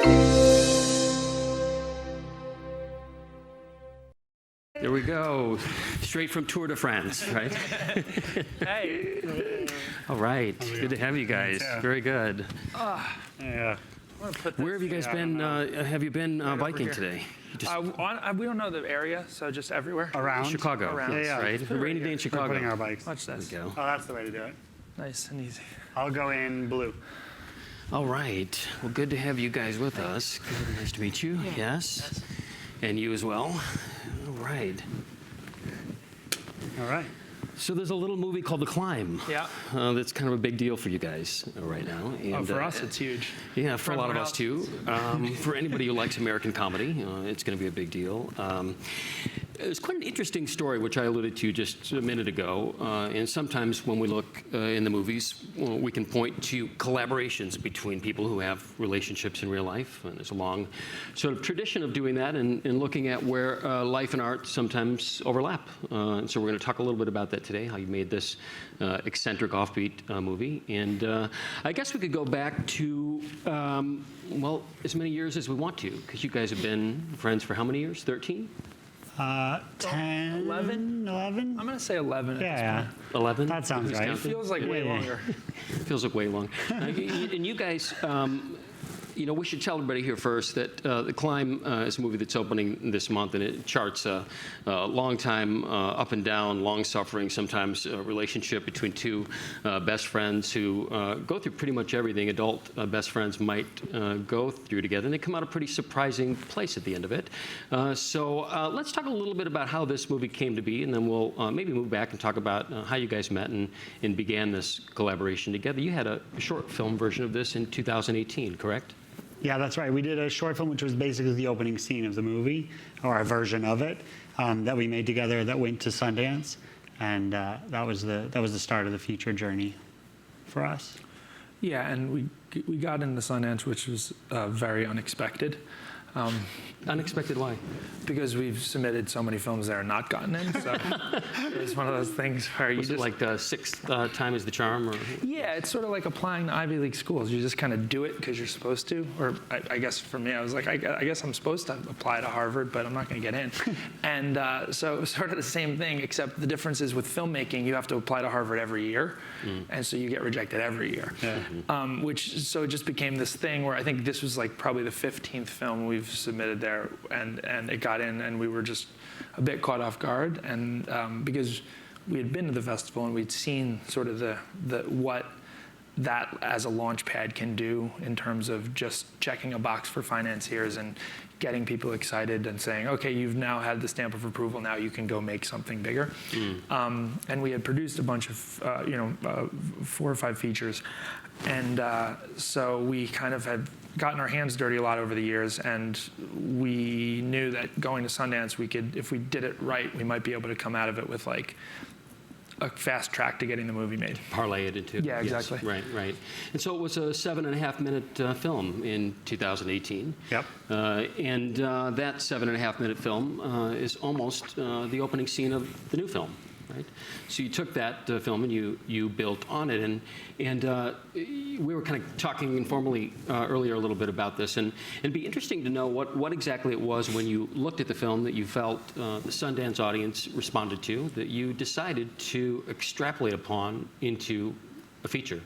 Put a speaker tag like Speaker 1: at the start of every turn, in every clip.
Speaker 1: There we go. Straight from Tour de France, right?
Speaker 2: Hey.
Speaker 1: All right. Good to have you guys. Very good.
Speaker 3: Yeah.
Speaker 1: Where have you guys been? Have you been biking today?
Speaker 2: We don't know the area, so just everywhere.
Speaker 3: Around?
Speaker 1: Chicago.
Speaker 2: Around.
Speaker 1: Yes, right? A rainy day in Chicago.
Speaker 3: We're putting our bikes.
Speaker 2: Watch
Speaker 1: There we
Speaker 2: this.
Speaker 1: go.
Speaker 3: Oh, that's the way to do it.
Speaker 2: Nice and easy.
Speaker 3: I'll go in blue.
Speaker 1: All right. Well, good to have you guys with us. Good. Nice to meet you. Yes. And you as well. All right.
Speaker 3: All right.
Speaker 1: So there's a little movie called The Climb.
Speaker 2: Yeah.
Speaker 1: That's kind of a big deal for you guys right now. And,
Speaker 2: For us, it's huge.
Speaker 1: Yeah, for a lot of
Speaker 2: everyone
Speaker 1: us too. For anybody who likes American comedy, it's going to be a big deal. It's quite an interesting story, which I alluded to just a minute ago. And sometimes when we look in the movies, we can point to collaborations between people who have relationships in real life. And there's a long sort of tradition of doing that and looking at where life and art sometimes overlap. And so we're going to talk a little bit about that today, how you made this eccentric offbeat movie. And I guess we could go back to, well, as many years as we want to, because you guys have been friends for how many years? 13?
Speaker 3: 10,
Speaker 2: 11?
Speaker 3: 11?
Speaker 2: I'm going to say 11 at this
Speaker 3: Yeah,
Speaker 2: point.
Speaker 1: 11?
Speaker 3: that sounds
Speaker 1: Who's
Speaker 3: right.
Speaker 1: counting?
Speaker 2: Feels like way
Speaker 3: Yeah.
Speaker 2: longer.
Speaker 1: Feels like way long. And you guys, you know, we should tell everybody here first that The Climb is a movie that's opening this month, and it charts a long time up and down, long-suffering, sometimes relationship between two best friends who go through pretty much everything adult best friends might go through together, and they come out a pretty surprising place at the end of it. So let's talk a little bit about how this movie came to be, and then we'll maybe move back and talk about how you guys met and began this collaboration together. You had a short film version of this in 2018, correct?
Speaker 3: Yeah, that's right. We did a short film, which was basically the opening scene of the movie, or a version of it, that we made together that went to Sundance, and that was the start of the feature journey for us.
Speaker 2: Yeah, and we got into Sundance, which was very unexpected.
Speaker 1: Unexpected why?
Speaker 2: Because we've submitted so many films there and not gotten in. So it was one of those things where you
Speaker 1: Was it
Speaker 2: just
Speaker 1: like the sixth time is the charm? Or?
Speaker 2: yeah, it's sort of like applying to Ivy League schools. You just kind of do it because you're supposed to. Or I guess for me, I was like, I guess I'm supposed to apply to Harvard, but I'm not going to get in. And so it was sort of the same thing, except the difference is with filmmaking, you have to apply to Harvard every year, and so you get rejected every year.
Speaker 3: Yeah.
Speaker 2: So it just became this thing where I think this was like probably the 15th film we've submitted there, and it got in, and we were just a bit caught off guard, and because we had been to the festival and we'd seen sort of the what that as a launch pad can do in terms of just checking a box for financiers and getting people excited and saying, okay, you've now had the stamp of approval, now you can go make something bigger. And we had produced a bunch of 4 or 5 features, and so we kind of had gotten our hands dirty a lot over the years, and we knew that going to Sundance, we could, if we did it right, we might be able to come out of it with like a fast track to getting the movie made.
Speaker 1: Parlay it into.
Speaker 2: Yeah, exactly.
Speaker 1: Yes, right. And so it was a 7.5-minute film in 2018.
Speaker 3: Yep.
Speaker 1: And that 7.5-minute film is almost the opening scene of the new film. Right? So you took that film and you built on it, and we were kind of talking informally earlier a little bit about this, and it'd be interesting to know what exactly it was when you looked at the film that you felt the Sundance audience responded to, that you decided to extrapolate upon into a feature.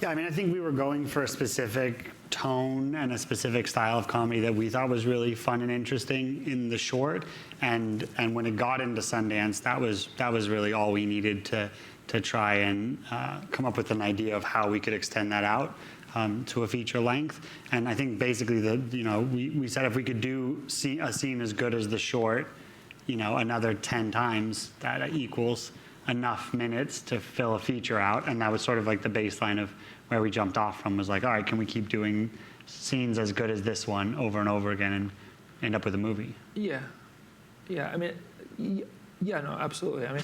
Speaker 3: Yeah, I mean, I think we were going for a specific tone and a specific style of comedy that we thought was really fun and interesting in the short, and when it got into Sundance, that was really all we needed to try and come up with an idea of how we could extend that out to a feature length. And I think basically we said if we could do a scene as good as the short, another 10 times, that equals enough minutes to fill a feature out, and that was sort of like the baseline of where we jumped off from. Was like, all right, can we keep doing scenes as good as this one over and over again and end up with a movie?
Speaker 2: Yeah. I mean, yeah, no, absolutely. I mean,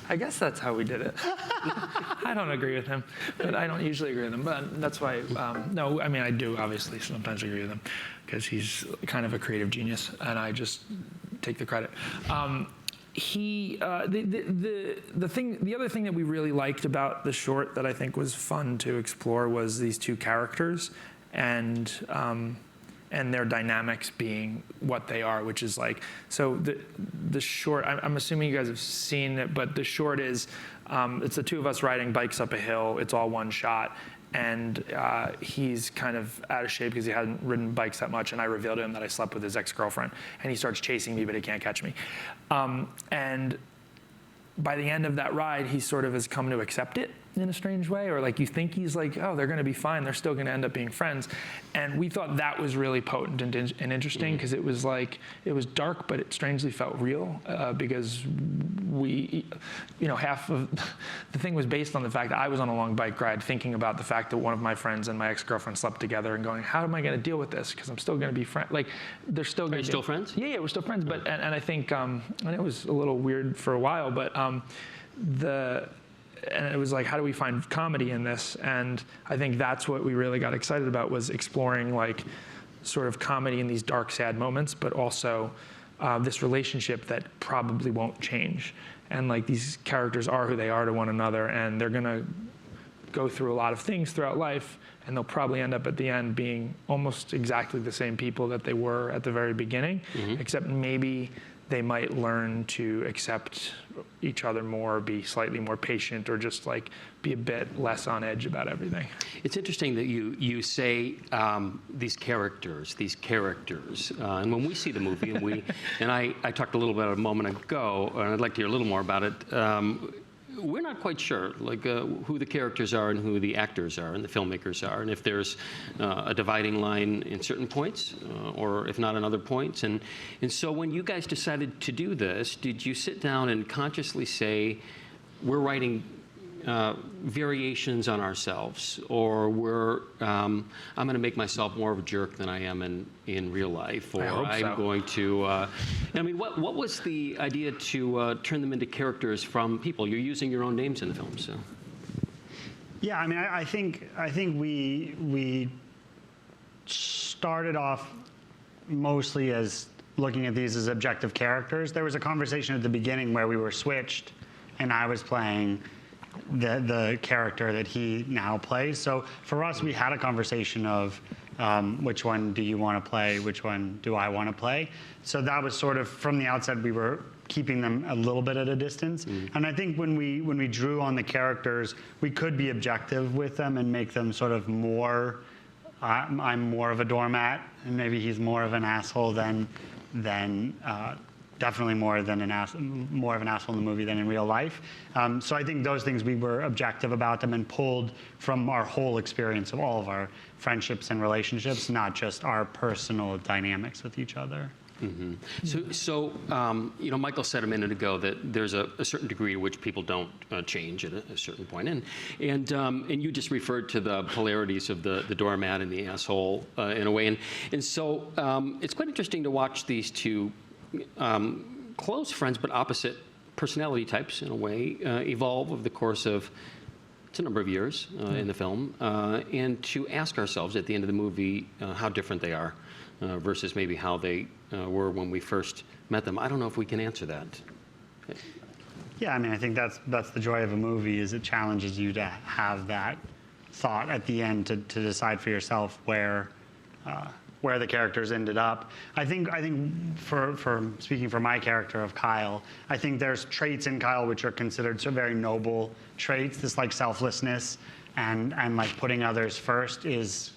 Speaker 2: I guess that's how we did it. I don't agree with him, but I don't usually agree with him. But that's why, no, I mean, I do obviously sometimes agree with him because he's kind of a creative genius, and I just take the credit. The other thing that we really liked about the short that I think was fun to explore was these two characters, and their dynamics being what they are, which is like, so the short, I'm assuming you guys have seen it, but the short is, it's the two of us riding bikes up a hill. It's all one shot. And he's kind of out of shape because he hadn't ridden bikes that much, and I revealed to him that I slept with his ex-girlfriend, and he starts chasing me, but he can't catch me. And by the end of that ride, he sort of has come to accept it in a strange way, or like you think he's like, oh, they're going to be fine. They're still going to end up being friends. And we thought that was really potent and interesting because it was like, it was dark, but it strangely felt real because we, half of the thing was based on the fact that I was on a long bike ride thinking about the fact that one of my friends and my ex-girlfriend slept together and going, how am I going to deal with this? Because I'm still going to be friends. Like, they're still going to be.
Speaker 1: Are you still friends?
Speaker 2: Yeah, we're still friends. But, and I think, and it was a little weird for a while, but and it was like, how do we find comedy in this? And I think that's what we really got excited about, was exploring like sort of comedy in these dark, sad moments, but also this relationship that probably won't change. And like these characters are who they are to one another, and they're gonna go through a lot of things throughout life, and they'll probably end up at the end being almost exactly the same people that they were at the very beginning, except maybe they might learn to accept each other more, be slightly more patient, or just like be a bit less on edge about everything.
Speaker 1: It's interesting that you say these characters, and when we see the movie, and I talked a little bit a moment ago, and I'd like to hear a little more about it. We're not quite sure, like who the characters are and who the actors are and the filmmakers are, and if there's a dividing line in certain points, or if not in other points. And so when you guys decided to do this, did you sit down and consciously say, we're writing variations on ourselves, or I'm going to make myself more of a jerk than I am in real life, or I'm going to. I mean, what was the idea to turn them into characters from people? You're using your own names in the film, so.
Speaker 3: Yeah, I mean, I think we started off mostly as looking at these as objective characters. There was a conversation at the beginning where we were switched, and I was playing the character that he now plays. So for us, we had a conversation of which one do you want to play, which one do I want to play. So that was sort of, from the outset, we were keeping them a little bit at a distance. And I think when we drew on the characters, we could be objective with them and make them sort of more, I'm more of a doormat, and maybe he's more of an asshole than definitely more of an asshole in the movie than in real life. So I think those things, we were objective about them and pulled from our whole experience of all of our friendships and relationships, not just our personal dynamics with each other.
Speaker 1: So Michael said a minute ago that there's a certain degree to which people don't change at a certain point, and you just referred to the polarities of the doormat and the asshole in a way, and so it's quite interesting to watch these two close friends but opposite personality types in a way evolve over the course of a number of years in the film, and to ask ourselves at the end of the movie how different they are versus maybe how they were when we first met them. I don't know if we can answer that.
Speaker 3: Yeah, I mean, I think that's the joy of a movie, is it challenges you to have that thought at the end to decide for yourself where the characters ended up. I think for speaking for my character of Kyle, I think there's traits in Kyle which are considered very noble traits. This like selflessness and like putting others first is,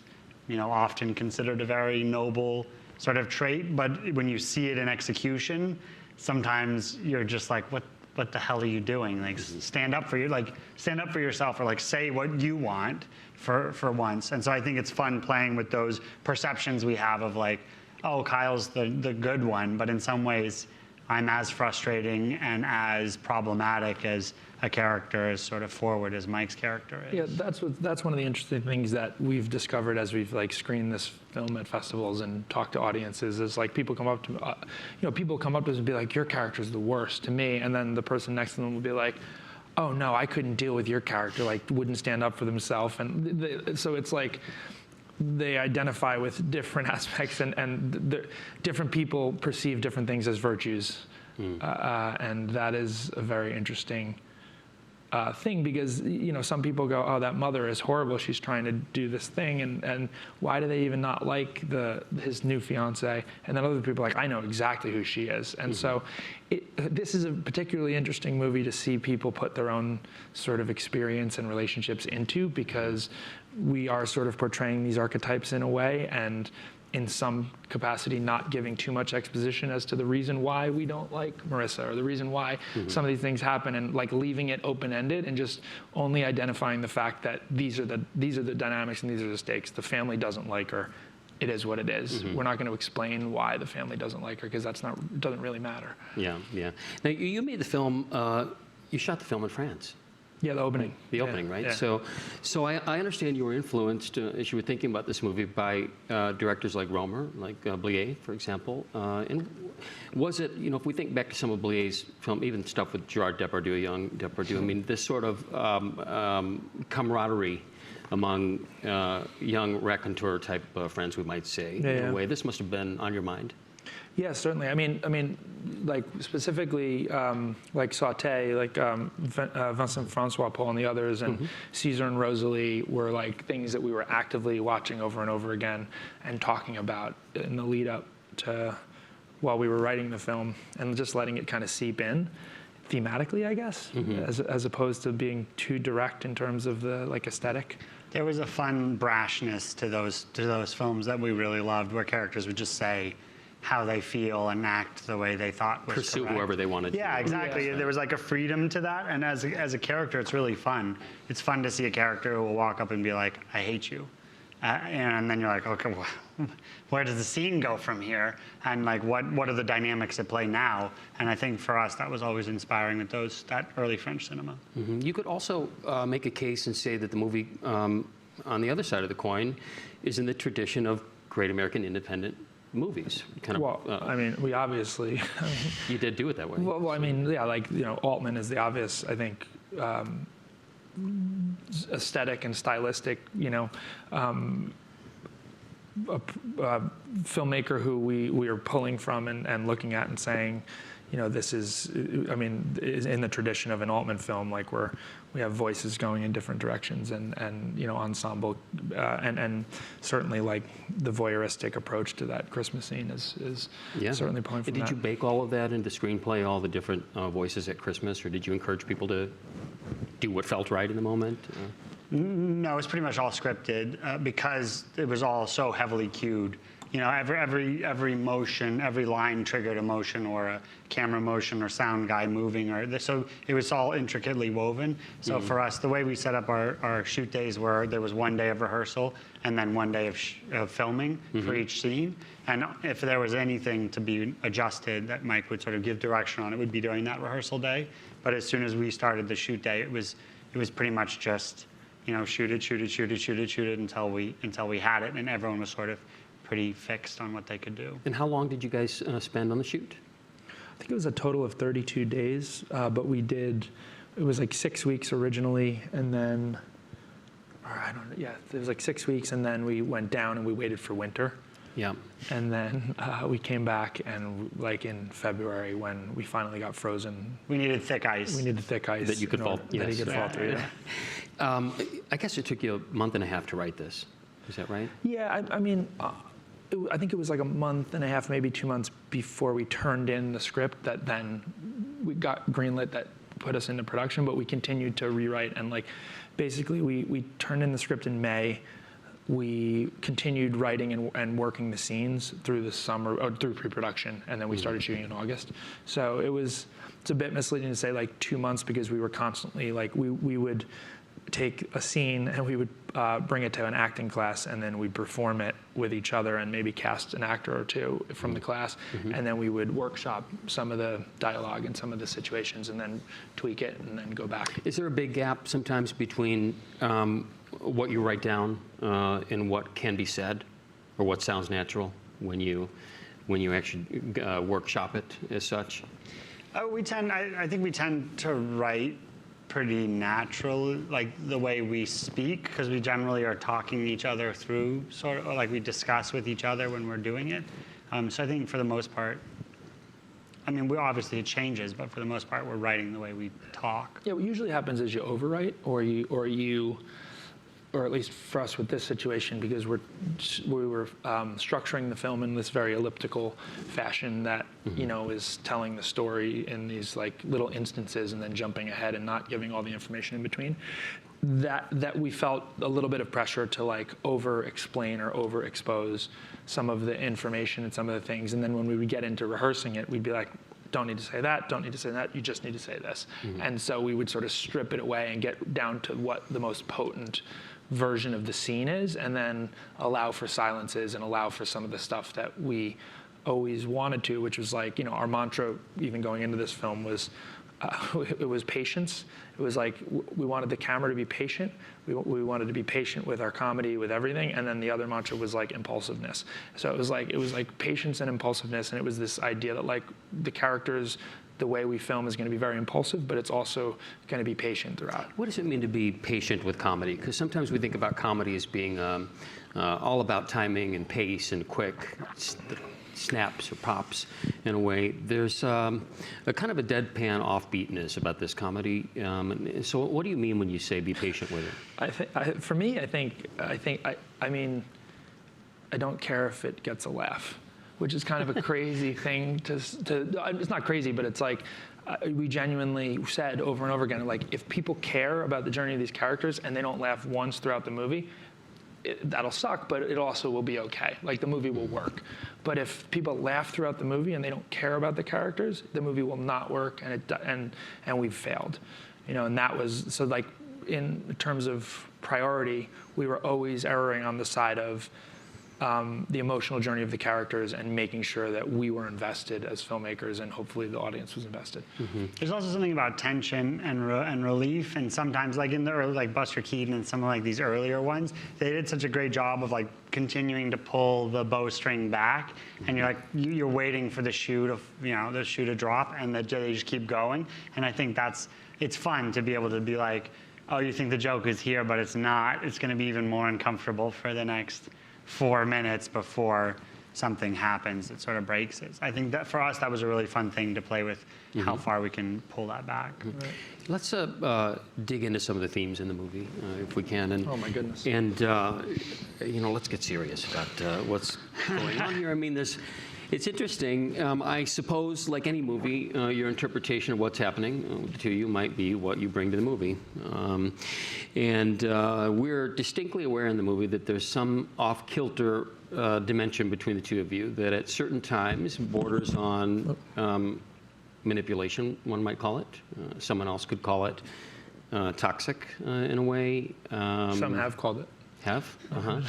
Speaker 3: often considered a very noble sort of trait. But when you see it in execution, sometimes you're just like, what the hell are you doing? Like, stand up for yourself, or like say what you want for once. And so I think it's fun playing with those perceptions we have of like, oh, Kyle's the good one, but in some ways I'm as frustrating and as problematic as a character as sort of forward as Mike's character is.
Speaker 2: Yeah, that's one of the interesting things that we've discovered as we've like screened this film at festivals and talked to audiences, is like people come up to us and be like, your character's the worst to me, and then the person next to them will be like, oh no, I couldn't deal with your character, like wouldn't stand up for themselves. And so it's like they identify with different aspects, and different people perceive different things as virtues. And that is a very interesting thing, because some people go, oh, that mother is horrible, she's trying to do this thing, and why do they even not like his new fiance? And then other people are like, I know exactly who she is. And so this is a particularly interesting movie to see people put their own sort of experience and relationships into, because we are sort of portraying these archetypes in a way, and in some capacity not giving too much exposition as to the reason why we don't like Marissa, or the reason why some of these things happen, and like leaving it open-ended and just only identifying the fact that these are the dynamics and these are the stakes. The family doesn't like her. It is what it is. We're not going to explain why the family doesn't like her, because doesn't really matter.
Speaker 1: Yeah, yeah. Now, you made the film, you shot the film in France.
Speaker 2: Yeah, the opening.
Speaker 1: The opening, right?
Speaker 2: Yeah.
Speaker 1: So I understand you were influenced, as you were thinking about this movie, by directors like Romer, like Blier, for example. And was it, if we think back to some of Blier's film, even stuff with Gerard Depardieu, young Depardieu, I mean, this sort of camaraderie among young raconteur type friends, we might say, in a way, this must have been on your mind.
Speaker 2: Yeah, certainly. I mean, like specifically, like Sauté, like Vincent Francois Paul and the others, and Caesar and Rosalie were like things that we were actively watching over and over again and talking about in the lead up to while we were writing the film, and just letting it kind of seep in thematically, I guess, as opposed to being too direct in terms of the like aesthetic.
Speaker 3: There was a fun brashness to those films that we really loved, where characters would just say how they feel and act the way they thought was
Speaker 1: Pursue
Speaker 3: correct.
Speaker 1: Whoever they wanted.
Speaker 3: Yeah, exactly.
Speaker 1: Yeah.
Speaker 3: There was like a freedom to that, and as a character, it's really fun. It's fun to see a character who will walk up and be like, "I hate you," and then you're like, "Okay, well, where does the scene go from here?" And like, what are the dynamics at play now? And I think for us, that was always inspiring with that early French cinema.
Speaker 1: You could also make a case and say that the movie, on the other side of the coin, is in the tradition of great American independent movies.
Speaker 2: I mean, we obviously.
Speaker 1: You did do it that way.
Speaker 2: Well, I mean, yeah, like Altman is the obvious, I think, aesthetic and stylistic, filmmaker who we are pulling from and looking at and saying, this is, I mean, is in the tradition of an Altman film, like where we have voices going in different directions and ensemble, and certainly like the voyeuristic approach to that Christmas scene is certainly pulling from that.
Speaker 1: Did you bake all of that into the screenplay, all the different voices at Christmas, or did you encourage people to do what felt right in the moment?
Speaker 3: No, it's pretty much all scripted because it was all so heavily cued. Every motion, every line triggered a motion or a camera motion or sound guy moving, so it was all intricately woven. So for us, the way we set up our shoot days were there was one day of rehearsal and then one day of filming for each scene. And if there was anything to be adjusted that Mike would sort of give direction on, it would be during that rehearsal day. But as soon as we started the shoot day, it was pretty much just shoot it until we had it, and everyone was sort of pretty fixed on what they could do.
Speaker 1: And how long did you guys spend on the shoot?
Speaker 2: I think it was a total of 32 days, but it was like 6 weeks originally, and then, it was like 6 weeks, and then we went down and we waited for winter.
Speaker 1: Yeah.
Speaker 2: And then we came back, and like in February when we finally got frozen.
Speaker 3: We needed thick ice.
Speaker 1: That you could fall.
Speaker 2: That he could fall through. Yeah.
Speaker 1: I guess it took you a month and a half to write this. Is that right?
Speaker 2: Yeah, I mean, I think it was like a month and a half, maybe 2 months before we turned in the script that then we got greenlit that put us into production, but we continued to rewrite. And like, basically we turned in the script in May. We continued writing and working the scenes through the summer, or through pre-production, and then we started shooting in August. So it's a bit misleading to say like 2 months, because we were constantly like, we would take a scene and we would bring it to an acting class, and then we'd perform it with each other and maybe cast an actor or two from the class, and then we would workshop some of the dialogue and some of the situations and then tweak it and then go back.
Speaker 1: Is there a big gap sometimes between what you write down and what can be said, or what sounds natural when you actually workshop it as such?
Speaker 3: I think we tend to write pretty natural, like the way we speak, because we generally are talking each other through, sort of like we discuss with each other when we're doing it. So I think for the most part, I mean, obviously it changes, but for the most part, we're writing the way we talk.
Speaker 2: Yeah, what usually happens is you overwrite, or at least for us with this situation, because we were structuring the film in this very elliptical fashion that is telling the story in these like little instances and then jumping ahead and not giving all the information in between. That we felt a little bit of pressure to like over-explain or over-expose some of the information and some of the things, and then when we would get into rehearsing it, we'd be like, don't need to say that, don't need to say that, you just need to say this. And so we would sort of strip it away and get down to what the most potent version of the scene is, and then allow for silences and allow for some of the stuff that we always wanted to, which was like, our mantra even going into this film was, it was patience. It was like we wanted the camera to be patient. We wanted to be patient with our comedy, with everything. And then the other mantra was like impulsiveness. So it was like patience and impulsiveness. And it was this idea that like the characters, the way we film is going to be very impulsive, but it's also going to be patient throughout.
Speaker 1: What does it mean to be patient with comedy? Because sometimes we think about comedy as being all about timing and pace and quick snaps or pops in a way. There's a kind of a deadpan offbeatness about this comedy. So what do you mean when you say be patient with it?
Speaker 2: For me, I mean, I don't care if it gets a laugh, which is kind of a crazy thing to it's not crazy, but it's like we genuinely said over and over again, like if people care about the journey of these characters and they don't laugh once throughout the movie, that'll suck, but it also will be okay. Like the movie will work. But if people laugh throughout the movie and they don't care about the characters, the movie will not work, and we've failed. And that was, so like in terms of priority, we were always erring on the side of the emotional journey of the characters and making sure that we were invested as filmmakers, and hopefully the audience was invested.
Speaker 3: There's also something about tension and relief, and sometimes like in the early, like Buster Keaton and some of like these earlier ones, they did such a great job of like continuing to pull the bowstring back, and you're like you're waiting for the shoe to drop, and they just keep going. And I think it's fun to be able to be like, oh, you think the joke is here, but it's not. It's going to be even more uncomfortable for the next 4 minutes before something happens that sort of breaks it. I think that for us, that was a really fun thing to play with, how far we can pull that back.
Speaker 2: Right.
Speaker 1: Let's dig into some of the themes in the movie, if we can. And,
Speaker 2: oh my goodness.
Speaker 1: And let's get serious about what's going on here. I mean, it's interesting. I suppose, like any movie, your interpretation of what's happening to you might be what you bring to the movie. And we're distinctly aware in the movie that there's some off-kilter dimension between the two of you that at certain times borders on manipulation, one might call it. Someone else could call it toxic in a way.
Speaker 2: Some have called it.
Speaker 1: Have? Uh-huh.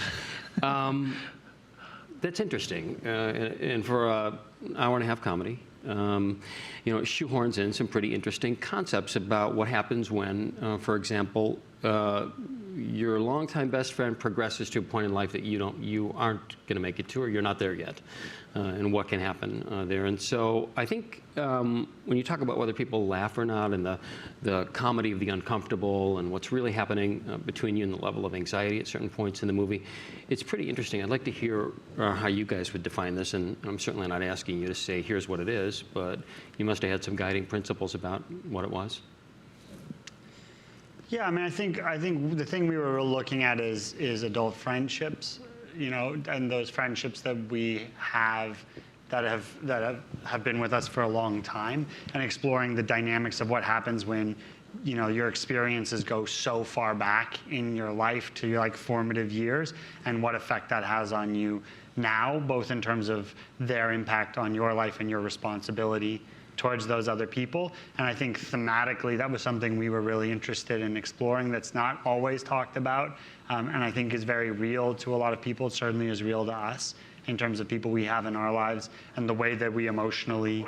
Speaker 1: That's interesting, and for an hour and a half comedy, it shoehorns in some pretty interesting concepts about what happens when, for example, your longtime best friend progresses to a point in life that you aren't going to make it to, or you're not there yet, and what can happen there. And so I think when you talk about whether people laugh or not, and the comedy of the uncomfortable, and what's really happening between you and the level of anxiety at certain points in the movie, it's pretty interesting. I'd like to hear how you guys would define this, and I'm certainly not asking you to say here's what it is, but you must have had some guiding principles about what it was.
Speaker 3: Yeah, I mean, I think the thing we were looking at is adult friendships, and those friendships that we have that have been with us for a long time, and exploring the dynamics of what happens when your experiences go so far back in your life to your like formative years, and what effect that has on you now, both in terms of their impact on your life and your responsibility towards those other people. And I think thematically that was something we were really interested in exploring that's not always talked about, and I think is very real to a lot of people. It certainly is real to us in terms of people we have in our lives, and the way that we emotionally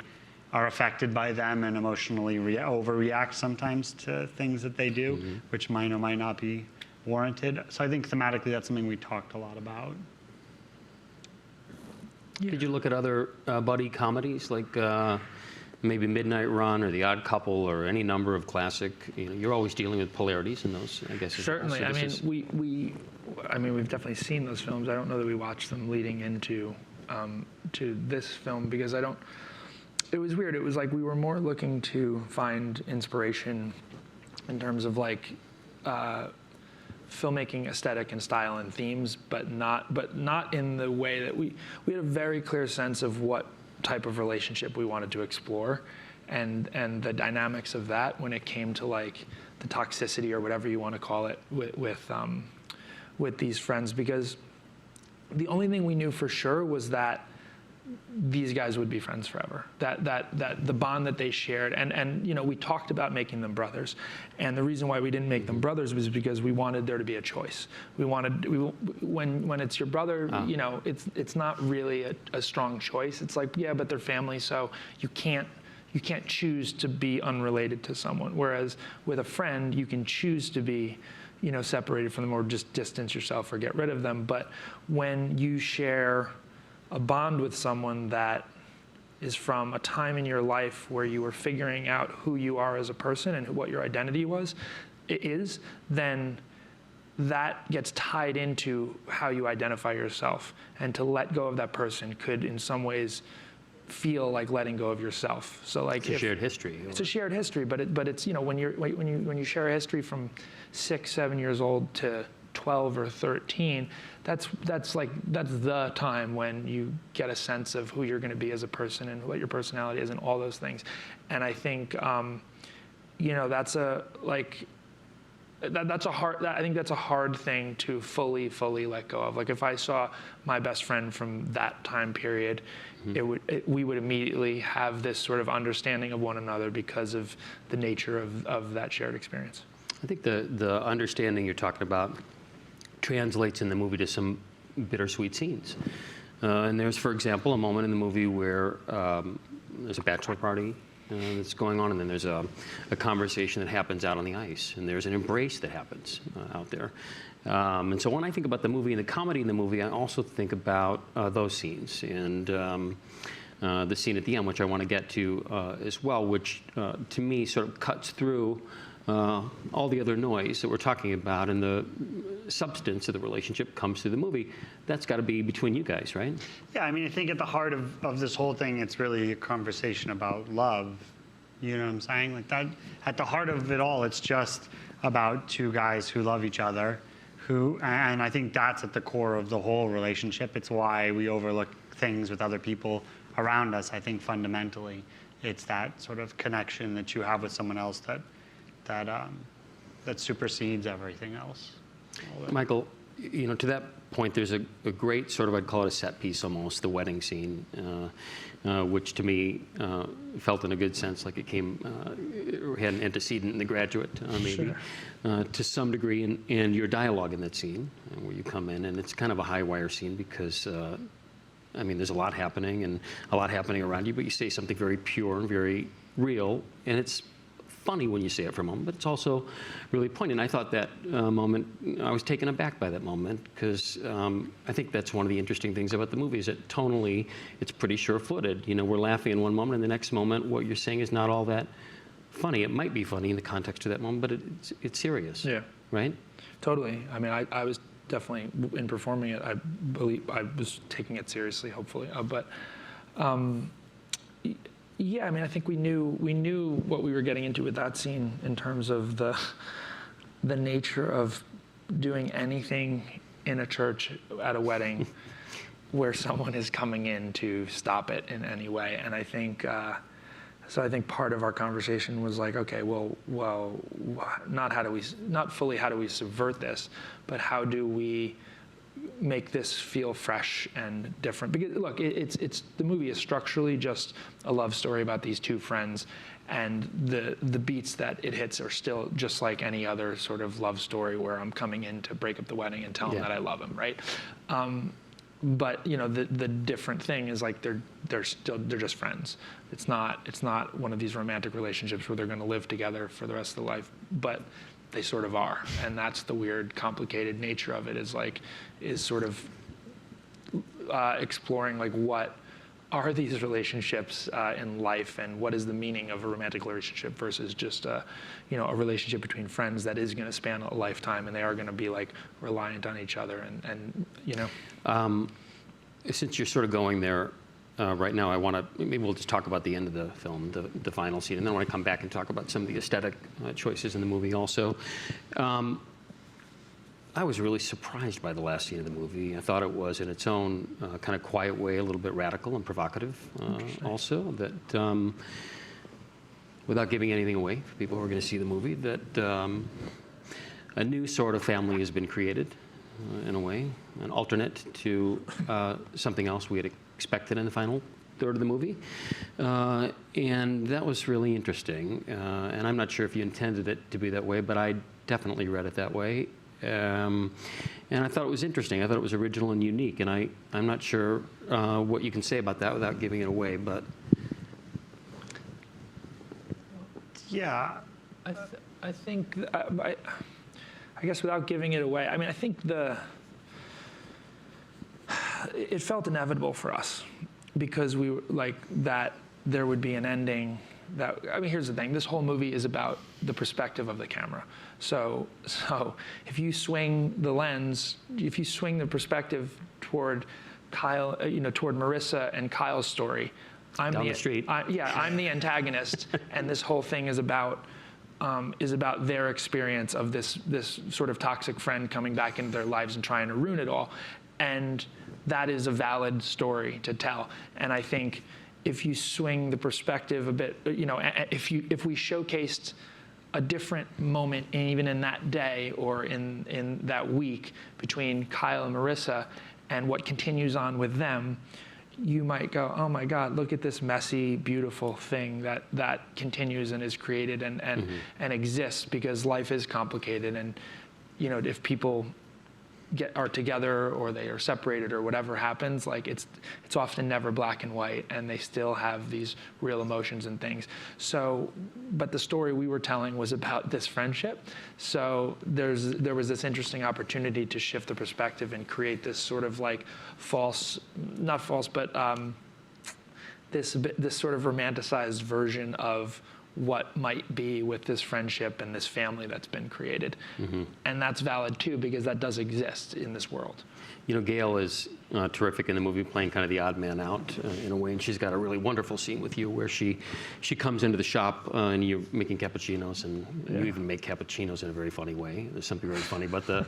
Speaker 3: are affected by them and emotionally overreact sometimes to things that they do, which might or might not be warranted. So I think thematically that's something we talked a lot about.
Speaker 1: Yeah. Did you look at other buddy comedies like maybe Midnight Run or The Odd Couple or any number of classic? You're always dealing with polarities in those, I guess.
Speaker 2: Certainly. I mean, we've definitely seen those films. I don't know that we watched them leading into to this film, because it was weird. It was like we were more looking to find inspiration in terms of like filmmaking aesthetic and style and themes, but not in the way that we had a very clear sense of what type of relationship we wanted to explore, and the dynamics of that when it came to like the toxicity or whatever you want to call it with these friends, because the only thing we knew for sure was that these guys would be friends forever. That the bond that they shared, and you know, we talked about making them brothers, and the reason why we didn't make them brothers was because we wanted there to be a choice. When it's your brother, you know, it's not really a strong choice. It's like, yeah, but they're family, so you can't choose to be unrelated to someone. Whereas with a friend, you can choose to be, you know, separated from them or just distance yourself or get rid of them. But when you share a bond with someone that is from a time in your life where you were figuring out who you are as a person and what your identity is, then that gets tied into how you identify yourself. And to let go of that person could, in some ways, feel like letting go of yourself. So like
Speaker 1: it's a shared history.
Speaker 2: It's a shared history, but it's, you know, when you share a history from 6, 7 years old to 12 or 13, that's the time when you get a sense of who you're going to be as a person and what your personality is and all those things. And I think, you know, I think that's a hard thing to fully let go of. Like if I saw my best friend from that time period, we would immediately have this sort of understanding of one another because of the nature of that shared experience.
Speaker 1: I think the understanding you're talking about translates in the movie to some bittersweet scenes. And there's, for example, a moment in the movie where there's a bachelor party that's going on, and then there's a conversation that happens out on the ice, and there's an embrace that happens out there. And so when I think about the movie and the comedy in the movie, I also think about those scenes, and the scene at the end, which I want to get to as well, which to me sort of cuts through all the other noise that we're talking about, and the substance of the relationship comes through the movie. That's got to be between you guys, right?
Speaker 3: Yeah, I mean, I think at the heart of this whole thing, it's really a conversation about love. You know what I'm saying? Like that, at the heart of it all, it's just about two guys who love each other, and I think that's at the core of the whole relationship. It's why we overlook things with other people around us. I think fundamentally, it's that sort of connection that you have with someone else that supersedes everything else.
Speaker 1: Michael, you know, to that point, there's a great sort of, I'd call it a set piece almost, the wedding scene, which to me felt in a good sense like it had an antecedent in The Graduate, maybe, to some degree, and your dialogue in that scene, where you come in, and it's kind of a high wire scene because, I mean, there's a lot happening around you, but you say something very pure and very real, and it's funny when you say it for a moment, but it's also really poignant. I thought that moment, I was taken aback by that moment, because I think that's one of the interesting things about the movie is that tonally, it's pretty sure-footed. You know, we're laughing in one moment, and the next moment, what you're saying is not all that funny. It might be funny in the context of that moment, but it's serious. Yeah. Right?
Speaker 2: Totally. I mean, I was definitely, in performing it, I believe I was taking it seriously, hopefully. Yeah, I mean, I think we knew what we were getting into with that scene in terms of the nature of doing anything in a church at a wedding where someone is coming in to stop it in any way. And I think I think part of our conversation was like, okay, well, not fully how do we subvert this, but how do we make this feel fresh and different? Because look, it's the movie is structurally just a love story about these two friends, and the beats that it hits are still just like any other sort of love story where I'm coming in to break up the wedding and tell him that I love him, right? But you know, the different thing is like they're just friends. It's not one of these romantic relationships where they're going to live together for the rest of their life, but they sort of are, and that's the weird, complicated nature of it. Is sort of exploring like what are these relationships in life, and what is the meaning of a romantic relationship versus just a relationship between friends that is going to span a lifetime, and they are going to be like reliant on each other, and you know.
Speaker 1: Since you're sort of going there, right now. I want to, maybe we'll just talk about the end of the film, the final scene, and then I want to come back and talk about some of the aesthetic choices in the movie also. I was really surprised by the last scene of the movie. I thought it was, in its own kind of quiet way, a little bit radical and provocative also. That, without giving anything away for people who are going to see the movie, that a new sort of family has been created, in a way, an alternate to something else we had expected in the final third of the movie. And that was really interesting. And I'm not sure if you intended it to be that way, but I definitely read it that way. And I thought it was interesting. I thought it was original and unique. And I'm not sure what you can say about that without giving it away, but...
Speaker 3: Yeah.
Speaker 2: I think, I guess without giving it away, I mean, I think it felt inevitable for us because we were like that there would be an ending that, I mean, here's the thing, this whole movie is about the perspective of the camera. So if you swing the lens, if you swing the perspective toward Kyle, toward Marissa and Kyle's story, I'm
Speaker 1: down the street.
Speaker 2: I'm the antagonist, and this whole thing is about their experience of this sort of toxic friend coming back into their lives and trying to ruin it all, and that is a valid story to tell. And I think if you swing the perspective a bit, if we showcased a different moment, even in that day or in that week between Kyle and Marissa, and what continues on with them, you might go, oh my God, look at this messy, beautiful thing that continues and is created and exists, because life is complicated. And if people are together or they are separated or whatever happens, like it's often never black and white, and they still have these real emotions and things. So, but the story we were telling was about this friendship. So there was this interesting opportunity to shift the perspective and create this sort of like not false, but this sort of romanticized version of what might be with this friendship and this family that's been created. Mm-hmm. And that's valid too, because that does exist in this world. Gail
Speaker 1: is terrific in the movie, playing kind of the odd man out in a way, and she's got a really wonderful scene with you where she comes into the shop and you're making cappuccinos, and you even make cappuccinos in a very funny way. There's something very funny about the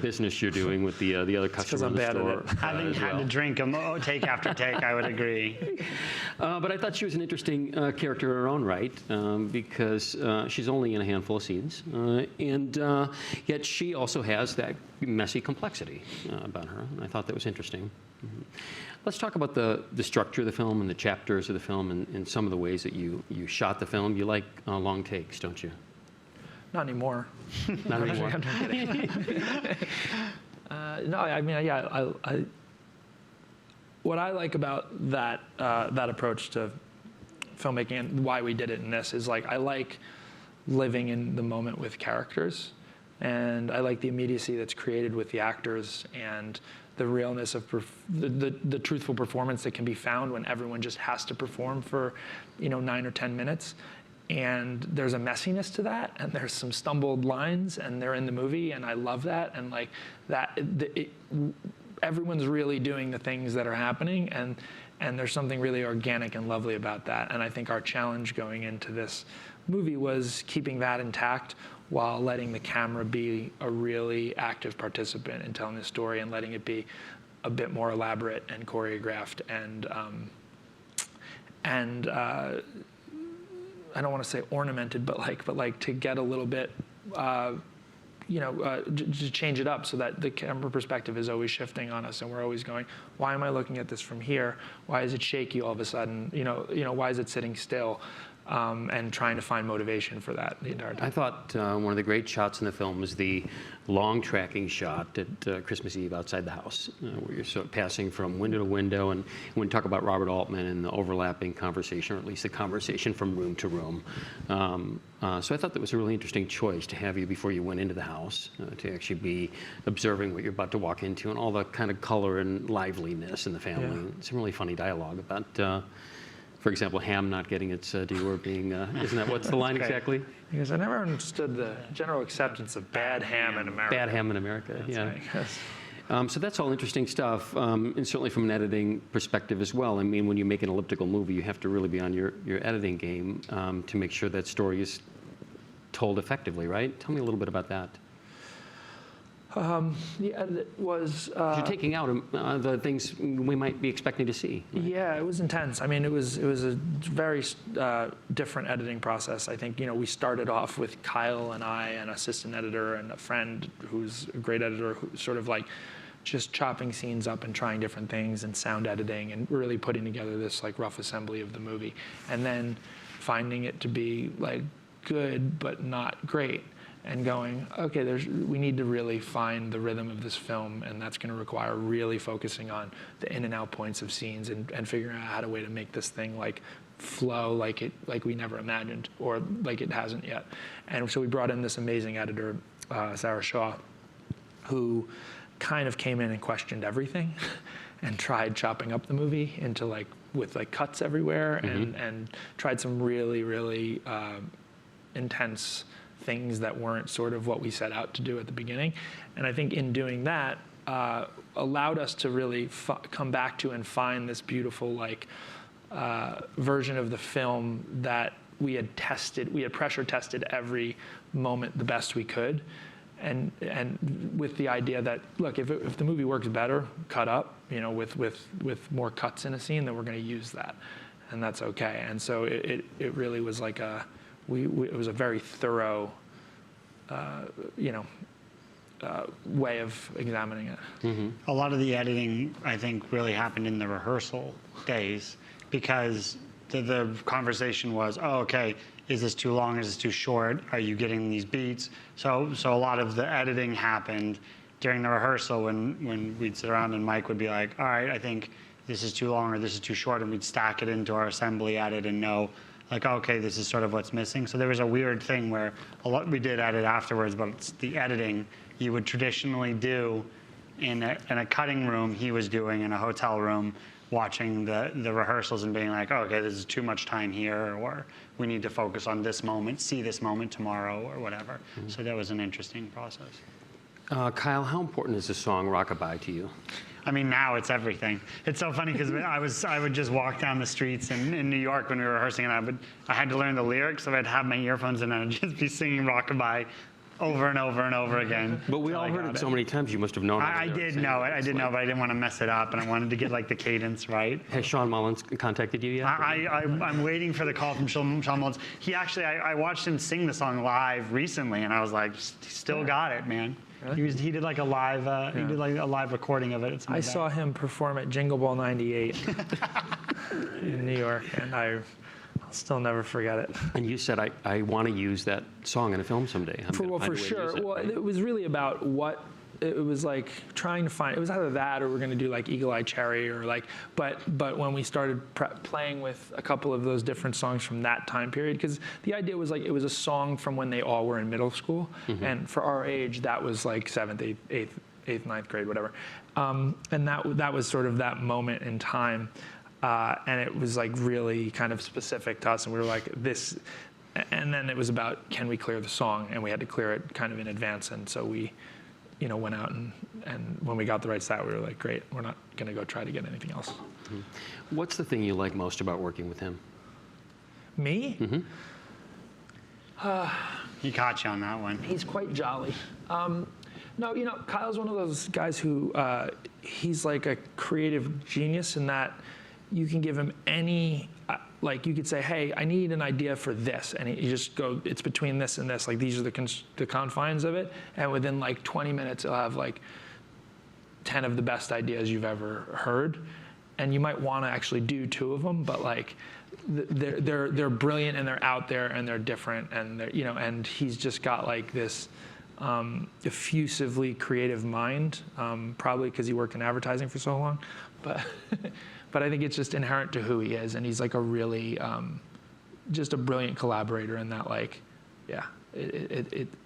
Speaker 1: business you're doing with the other customer in the store.
Speaker 3: Having had to drink them take after take, I would agree.
Speaker 1: But I thought she was an interesting character in her own right, because she's only in a handful of scenes, and yet she also has that messy complexity about her. And I thought that was interesting. Mm-hmm. Let's talk about the structure of the film and the chapters of the film and some of the ways that you shot the film. You like long takes, don't you?
Speaker 2: Not anymore.
Speaker 1: Not anymore.
Speaker 2: I'm kidding. No, I mean, yeah. What I like about that approach to filmmaking and why we did it in this is, like, I like living in the moment with characters. And I like the immediacy that's created with the actors and the realness of the truthful performance that can be found when everyone just has to perform for 9 or 10 minutes. And there's a messiness to that, and there's some stumbled lines, and they're in the movie, and I love that. And like that, everyone's really doing the things that are happening, and there's something really organic and lovely about that. And I think our challenge going into this movie was keeping that intact while letting the camera be a really active participant in telling the story, and letting it be a bit more elaborate and choreographed and I don't want to say ornamented, but like to get a little bit, to change it up so that the camera perspective is always shifting on us, and we're always going, why am I looking at this from here? Why is it shaky all of a sudden? Why is it sitting still? And trying to find motivation for that the entire time.
Speaker 1: I thought one of the great shots in the film was the long tracking shot at Christmas Eve outside the house, where you're sort of passing from window to window. And when we talk about Robert Altman and the overlapping conversation, or at least the conversation from room to room. So I thought that was a really interesting choice to have you before you went into the house, to actually be observing what you're about to walk into, and all the kind of color and liveliness in the family. Yeah. Some really funny dialogue about... for example, ham not getting its due, or being, isn't that, what's the line exactly?
Speaker 2: Because I never understood the general acceptance of bad ham in America.
Speaker 1: Bad ham in America,
Speaker 2: That's
Speaker 1: yeah.
Speaker 2: right, yes.
Speaker 1: So that's all interesting stuff, and certainly from an editing perspective as well. I mean, when you make an elliptical movie, you have to really be on your editing game to make sure that story is told effectively, right? Tell me a little bit about that.
Speaker 2: The edit was...
Speaker 1: You're taking out the things we might be expecting to see. Right?
Speaker 2: Yeah, it was intense. I mean, it was a very different editing process. I think, we started off with Kyle and I, an assistant editor, and a friend who's a great editor, who sort of like just chopping scenes up and trying different things and sound editing and really putting together this like rough assembly of the movie. And then finding it to be like good but not great. And going, okay, we need to really find the rhythm of this film, and that's going to require really focusing on the in and out points of scenes and figuring out how to way to make this thing like flow like we never imagined, or like it hasn't yet. And so we brought in this amazing editor, Sarah Shaw, who kind of came in and questioned everything, and tried chopping up the movie into with cuts everywhere, and tried some really, really intense things that weren't sort of what we set out to do at the beginning. And I think in doing that, allowed us to really come back to and find this beautiful version of the film that we had tested. We had pressure tested every moment the best we could. And with the idea that, look, if the movie works better, cut up, with more cuts in a scene, then we're going to use that. And that's okay. And so it really was like it was a very thorough, way of examining it.
Speaker 1: Mm-hmm.
Speaker 3: A lot of the editing, I think, really happened in the rehearsal days, because the conversation was, oh, okay, is this too long? Is this too short? Are you getting these beats? So a lot of the editing happened during the rehearsal when we'd sit around and Mike would be like, all right, I think this is too long or this is too short, and we'd stack it into our assembly edit and know, like, okay, this is sort of what's missing. So there was a weird thing where we did edit afterwards, but it's the editing you would traditionally do in a cutting room. He was doing in a hotel room, watching the rehearsals and being like, oh, okay, this is too much time here, or we need to focus on this moment, see this moment tomorrow, or whatever. Mm-hmm. So that was an interesting process.
Speaker 1: Kyle, how important is the song Rockabye to you?
Speaker 3: I mean, now it's everything. It's so funny because I would just walk down the streets in New York when we were rehearsing, and I had to learn the lyrics, so I'd have my earphones in and I'd just be singing Rockabye over and over and over again.
Speaker 1: But we all heard it so many times, you must have known it.
Speaker 3: I did know it. I did know, but I didn't want to mess it up, and I wanted to get the cadence right.
Speaker 1: Has Sean Mullins contacted you yet?
Speaker 3: I'm waiting for the call from Sean Mullins. He actually, I watched him sing the song live recently, and I was like, he still got it, man. Really? He did a live a live recording of it.
Speaker 2: I saw him perform at Jingle Ball '98 in New York, and I'll still never forget it.
Speaker 1: And you said, I want to use that song in a film someday.
Speaker 2: For sure. It was really about what it was like trying to find. It was either that or we're going to do Eagle Eye Cherry or But when we started playing with a couple of those different songs from that time period, because the idea was it was a song from when they all were in middle school, and for our age that was 7th, 8th, 9th grade, whatever, and that was sort of that moment in time. And it was really kind of specific to us, and we were like this, and then it was about, can we clear the song, and we had to clear it kind of in advance, and so we went out and when we got the rights to that, we were like, great, we're not going to go try to get anything else.
Speaker 1: Mm-hmm. What's the thing you like most about working with him?
Speaker 2: Me?
Speaker 1: Mm-hmm.
Speaker 3: He caught you on that one.
Speaker 2: He's quite jolly. No, Kyle's one of those guys who he's like a creative genius in that you can give him any, you could say, hey, I need an idea for this. And you just go, it's between this and this. These are the confines of it. And within 20 minutes, he'll have 10 of the best ideas you've ever heard. And you might want to actually do 2 of them, but they're brilliant and they're out there and they're different. And they're, and he's just got this effusively creative mind, probably because he worked in advertising for so long. But I think it's just inherent to who he is, and he's a really, just a brilliant collaborator in that,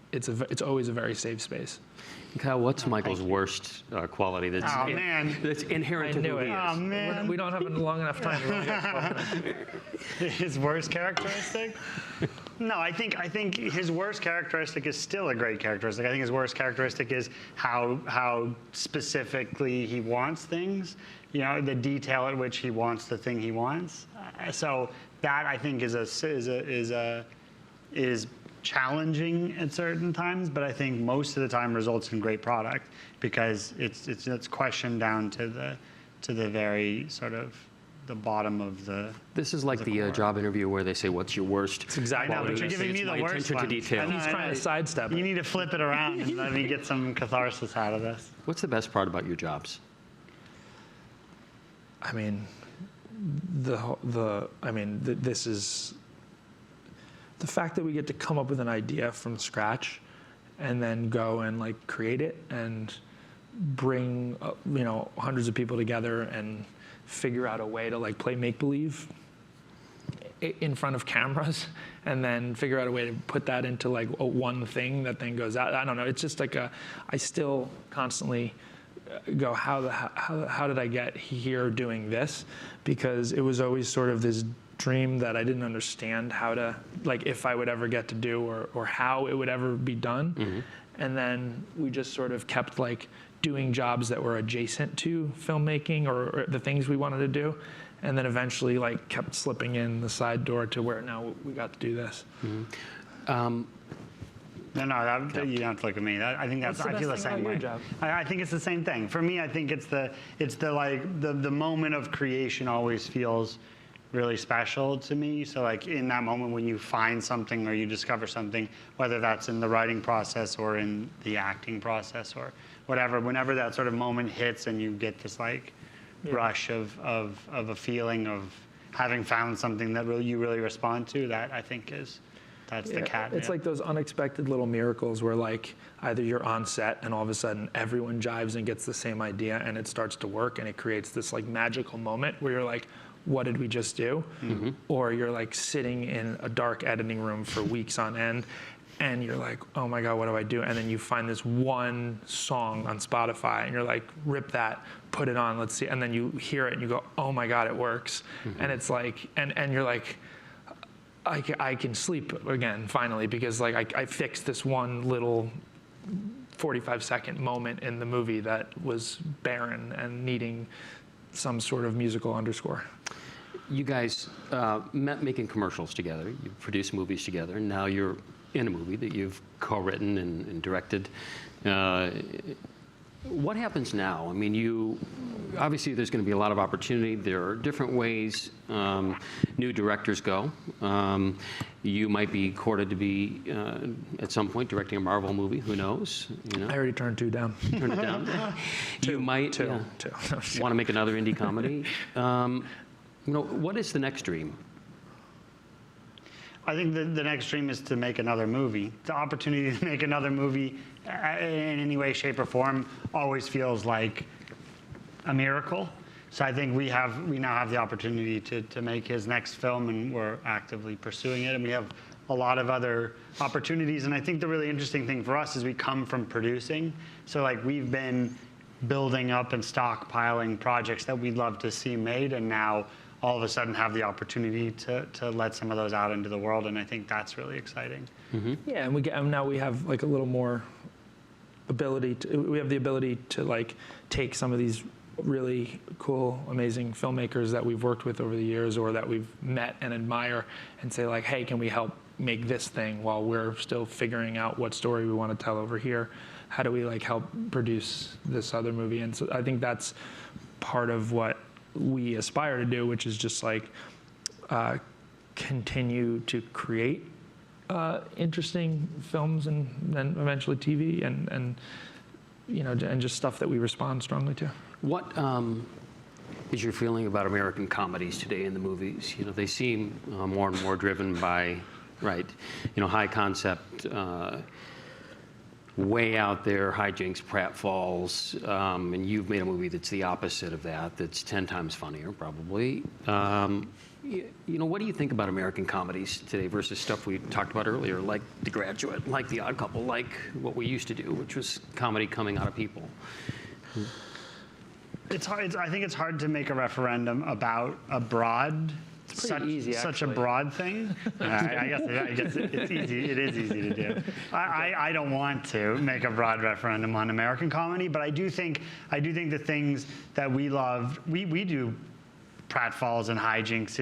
Speaker 2: it's always a very safe space.
Speaker 1: Kyle, what's Michael's worst quality that's inherent to who he is?
Speaker 3: Oh, man.
Speaker 2: We don't have a long enough time.
Speaker 3: His worst characteristic? No, I think his worst characteristic is still a great characteristic. I think his worst characteristic is how specifically he wants things. You know, the detail at which he wants the thing he wants. So that I think is challenging at certain times, but I think most of the time results in great product because it's questioned down to the very sort of the bottom of the.
Speaker 1: This is like the job interview where they say, "What's your worst?"
Speaker 2: It's exactly.
Speaker 3: I know, but you're giving me the worst
Speaker 1: attention
Speaker 3: one.
Speaker 1: to detail.
Speaker 2: He's trying to sidestep it.
Speaker 3: You need to flip it around and let me get some catharsis out of this.
Speaker 1: What's the best part about your jobs?
Speaker 2: I mean, this is the fact that we get to come up with an idea from scratch, and then go and like create it and bring hundreds of people together and figure out a way to like play make believe in front of cameras, and then figure out a way to put that into like one thing that then goes out. I don't know. It's just like I still constantly go, how did I get here doing this? Because it was always sort of this dream that I didn't understand how to, like, if I would ever get to do or how it would ever be done. Mm-hmm. And then we just sort of kept like doing jobs that were adjacent to filmmaking or the things we wanted to do. And then eventually like kept slipping in the side door to where now we got to do this.
Speaker 1: Mm-hmm.
Speaker 3: No, you don't have to look at me. I think that's. I feel the same way. I think it's the same thing. For me, I think it's the moment of creation always feels really special to me. So like in that moment when you find something or you discover something, whether that's in the writing process or in the acting process or whatever, whenever that sort of moment hits and you get this like rush of a feeling of having found something that you really respond to, that I think is. That's the cat.
Speaker 2: It's like those unexpected little miracles where like either you're on set and all of a sudden everyone jives and gets the same idea and it starts to work and it creates this like magical moment where you're like, what did we just do? Mm-hmm. Or you're like sitting in a dark editing room for weeks on end and you're like, oh my God, what do I do? And then you find this one song on Spotify and you're like, rip that, put it on, let's see. And then you hear it and you go, oh my God, it works. Mm-hmm. And it's like, and you're like, I can sleep again, finally, because like I fixed this one little 45-second moment in the movie that was barren and needing some sort of musical underscore.
Speaker 1: You guys met making commercials together. You produced movies together, and now you're in a movie that you've co-written and directed. What happens now? I mean, obviously there's going to be a lot of opportunity. There are different ways new directors go. You might be courted to be, at some point, directing a Marvel movie. Who knows? You know?
Speaker 2: I already turned 2 down.
Speaker 1: Turned it down? You might
Speaker 2: two.
Speaker 1: want to make another indie comedy. What is the next dream?
Speaker 3: I think the next dream is to make another movie. The opportunity to make another movie in any way, shape, or form always feels like a miracle. So I think we now have the opportunity to make his next film, and we're actively pursuing it. And we have a lot of other opportunities. And I think the really interesting thing for us is we come from producing. So like we've been building up and stockpiling projects that we'd love to see made, and now all of a sudden have the opportunity to let some of those out into the world, and I think that's really exciting.
Speaker 2: Mm-hmm. Yeah, and now we have like a little more ability. We have the ability to like take some of these really cool, amazing filmmakers that we've worked with over the years, or that we've met and admire, and say like, hey, can we help make this thing while we're still figuring out what story we want to tell over here? How do we like help produce this other movie? And so I think that's part of what we aspire to do, which is just like continue to create interesting films and then eventually TV and just stuff that we respond strongly to.
Speaker 1: What is your feeling about American comedies today in the movies? They seem more and more driven by, high concept, way out there, hijinks, pratfalls, and you've made a movie that's the opposite of that, that's 10 times funnier, probably. What do you think about American comedies today versus stuff we talked about earlier, like The Graduate, like The Odd Couple, like what we used to do, which was comedy coming out of people?
Speaker 3: It's hard. I think it's hard to make a referendum about a broad such a broad thing. I guess it's easy. It is easy to do. I don't want to make a broad referendum on American comedy, but I do think the things that we love, we do pratfalls and hijinks.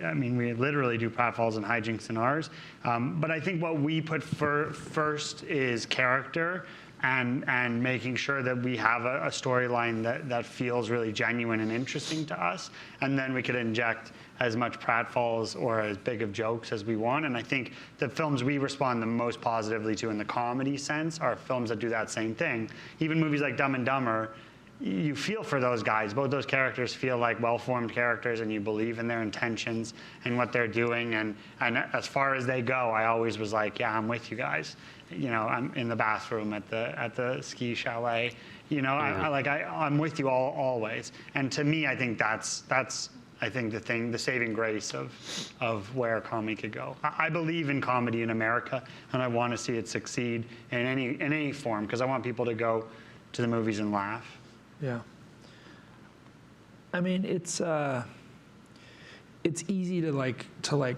Speaker 3: I mean, we literally do pratfalls and hijinks in ours. But I think what we put first is character. And making sure that we have a storyline that feels really genuine and interesting to us, and then we could inject as much pratfalls or as big of jokes as we want. And I think the films we respond the most positively to in the comedy sense are films that do that same thing. Even movies like Dumb and Dumber, you feel for those guys. Both those characters feel like well-formed characters, and you believe in their intentions and what they're doing. And as far as they go, I always was like, yeah, I'm with you guys. You know, I'm in the bathroom at the ski chalet. You know, I'm with you all always. And to me, I think that's I think the saving grace of where comedy could go. I believe in comedy in America, and I want to see it succeed in any form, because I want people to go to the movies and laugh.
Speaker 2: Yeah. I mean, it's easy to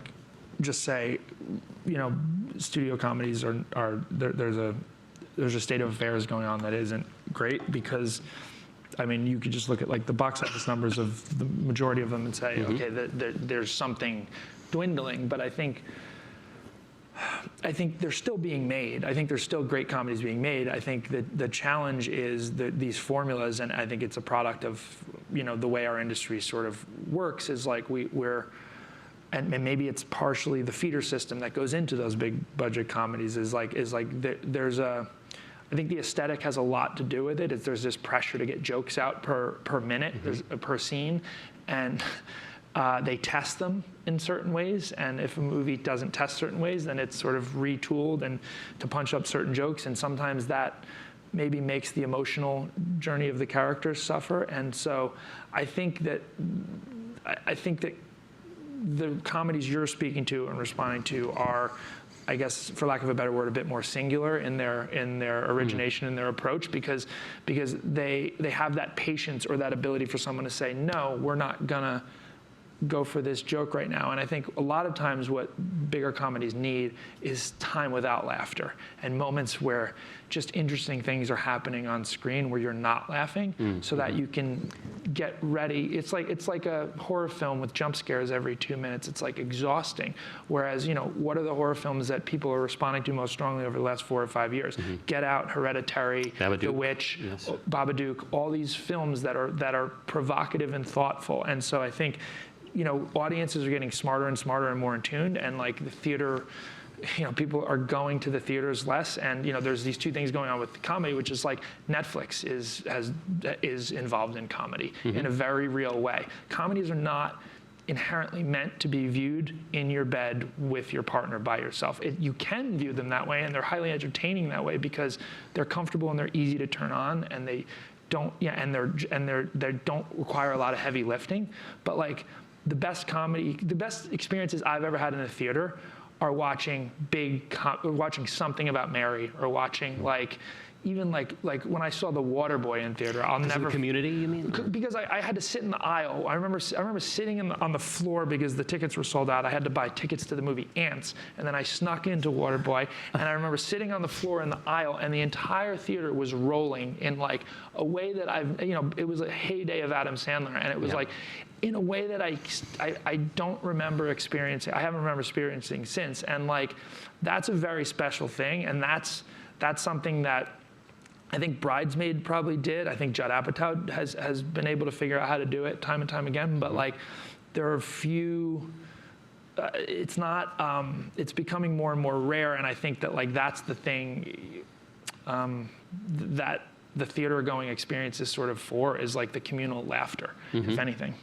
Speaker 2: just say, you know, studio comedies are there's a state of affairs going on that isn't great, because I mean, you could just look at like the box office numbers of the majority of them and say, okay, there's something dwindling. But I think they're still being made. I think there's still great comedies being made. I think that the challenge is these formulas, and I think it's a product of, you know, the way our industry sort of works, is like we're and maybe it's partially the feeder system that goes into those big budget comedies, is like there's a, I think the aesthetic has a lot to do with it. There's this pressure to get jokes out per minute, per scene, and they test them in certain ways. And if a movie doesn't test certain ways, then it's sort of retooled and to punch up certain jokes. And sometimes that maybe makes the emotional journey of the characters suffer. And so I think that the comedies you're speaking to and responding to are, I guess, for lack of a better word, a bit more singular in their origination and their approach, because they have that patience or that ability for someone to say, no, we're not gonna go for this joke right now. And I think a lot of times what bigger comedies need is time without laughter, and moments where just interesting things are happening on screen where you're not laughing, so that you can get ready. It's like a horror film with jump scares every 2 minutes. It's like exhausting. Whereas, you know, what are the horror films that people are responding to most strongly over the last 4 or 5 years? Get Out, Hereditary,
Speaker 1: Babadook.
Speaker 2: The Witch,
Speaker 1: Yes.
Speaker 2: Babadook, all these films that are provocative and thoughtful. And so I think, you know, audiences are getting smarter and smarter and more in tune, and like the theater, you know, people are going to the theaters less. And, you know, there's these two things going on with comedy, which is like Netflix is involved in comedy in a very real way. Comedies are not inherently meant to be viewed in your bed with your partner by yourself. You can view them that way, and they're highly entertaining that way because they're comfortable and they're easy to turn on, and they don't they don't require a lot of heavy lifting. But like, the best experiences I've ever had in a theater are watching watching Something About Mary, or watching even when I saw The Waterboy in theater. I'll never.
Speaker 1: Community, you mean?
Speaker 2: Because I had to sit in the aisle. I remember sitting on the floor because the tickets were sold out. I had to buy tickets to the movie Ants, and then I snuck into Waterboy, and I remember sitting on the floor in the aisle, and the entire theater was rolling in like a way that it was a heyday of Adam Sandler, and it was like in a way that I don't remember experiencing. I haven't remember experiencing since, and like that's a very special thing, and that's something that I think Bridesmaid probably did. I think Judd Apatow has been able to figure out how to do it time and time again. But like, there are few. It's not. It's becoming more and more rare, and I think that like that's the thing that the theater going experience is sort of for, is like the communal laughter, if anything.